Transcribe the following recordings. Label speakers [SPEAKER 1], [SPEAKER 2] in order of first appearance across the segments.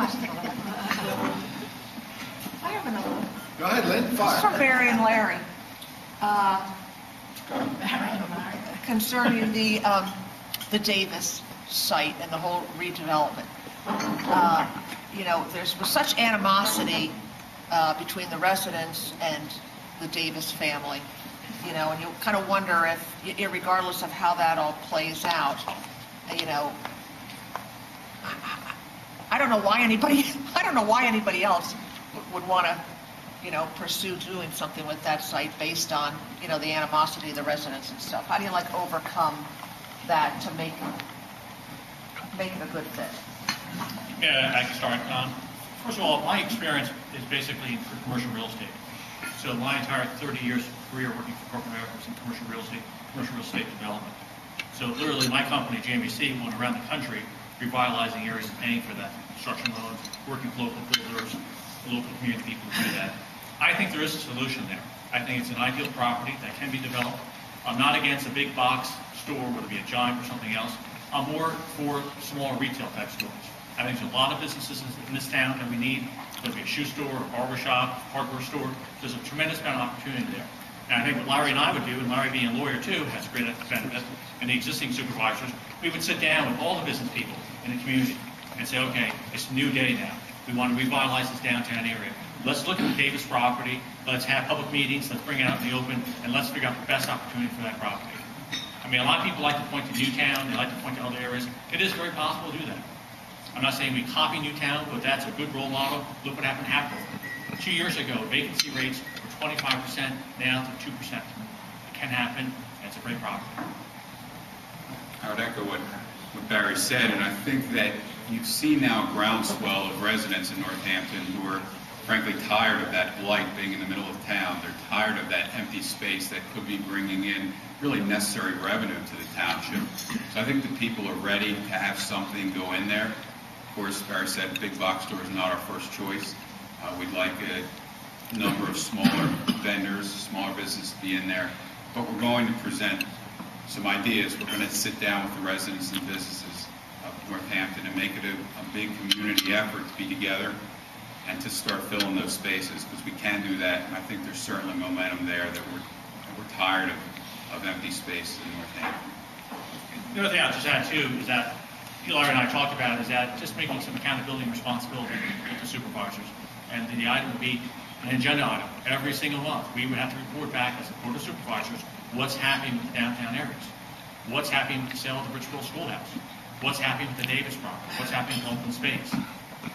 [SPEAKER 1] question. I have another one.
[SPEAKER 2] Go ahead, Lynn.
[SPEAKER 1] This is
[SPEAKER 2] Fire.
[SPEAKER 1] from Barry and Larry. Concerning the Davis site and the whole redevelopment. You know, there was such animosity between the residents and the Davis family, you know, and you kind of wonder if, regardless of how that all plays out, you know, I don't know why anybody else would want to, you know, pursue doing something with that site based on, you know, the animosity of the residents and stuff. How do you like overcome that to make it a good fit?
[SPEAKER 3] Yeah, I can start. First of all, my experience is basically in commercial real estate. So my entire 30 years career working for corporate America was in commercial real estate development. So literally my company, JMBC, went around the country revitalizing areas and paying for that, construction loans, working with local builders, local community people who do that. I think there is a solution there. I think it's an ideal property that can be developed. I'm not against a big box store, whether it be a Giant or something else. I'm more for smaller retail type stores. I think there's a lot of businesses in this town that we need, whether it be a shoe store, a barber shop, hardware store. There's a tremendous amount of opportunity there. And I think what Larry and I would do, and Larry being a lawyer too, has a great benefit, and the existing supervisors, we would sit down with all the business people in the community and say, okay, it's a new day now. We want to revitalize this downtown area. Let's look at the Davis property. Let's have public meetings. Let's bring it out in the open, and let's figure out the best opportunity for that property. I mean, a lot of people like to point to Newtown. They like to point to other areas. It is very possible to do that. I'm not saying we copy Newtown, but that's a good role model. Look what happened in Hatfield. 2 years ago, vacancy rates were 25%, now to 2%. It can happen, and it's a great property.
[SPEAKER 4] I would echo what Barry said, and I think that you've seen now a groundswell of residents in Northampton who are frankly tired of that blight being in the middle of town. They're tired of that empty space that could be bringing in really necessary revenue to the township. So I think the people are ready to have something go in there. Of course, Barry said big box store is not our first choice. We'd like a number of smaller vendors, smaller businesses to be in there. But we're going to present some ideas. We're going to sit down with the residents and businesses of Northampton and make it a big community effort to be together and to start filling those spaces, because we can do that. And I think there's certainly momentum there that we're tired of empty spaces in Northampton.
[SPEAKER 3] The other thing I'll just add too is that Larry and I talked about is that just making some accountability and responsibility to supervisors. And the item would be an agenda item. Every single month, we would have to report back as a board of supervisors what's happening with the downtown areas. What's happening with the sale of the Richfield Schoolhouse? What's happening with the Davis property? What's happening with open space?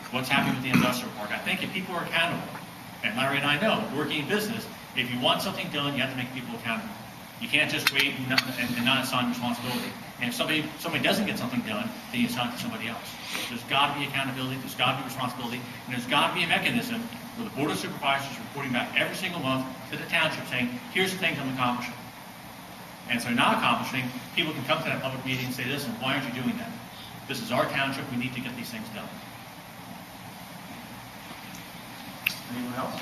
[SPEAKER 3] What's happening with the industrial park? I think if people are accountable, and Larry and I know, working in business, if you want something done, you have to make people accountable. You can't just wait and not assign responsibility. And if somebody doesn't get something done, then you assign it to somebody else. There's got to be accountability, there's got to be responsibility, and there's got to be a mechanism where the Board of Supervisors is reporting back every single month to the township saying, here's the things I'm accomplishing. And so not accomplishing, people can come to that public meeting and say, listen, why aren't you doing that? This is our township, we need to get these things done.
[SPEAKER 2] Anyone else?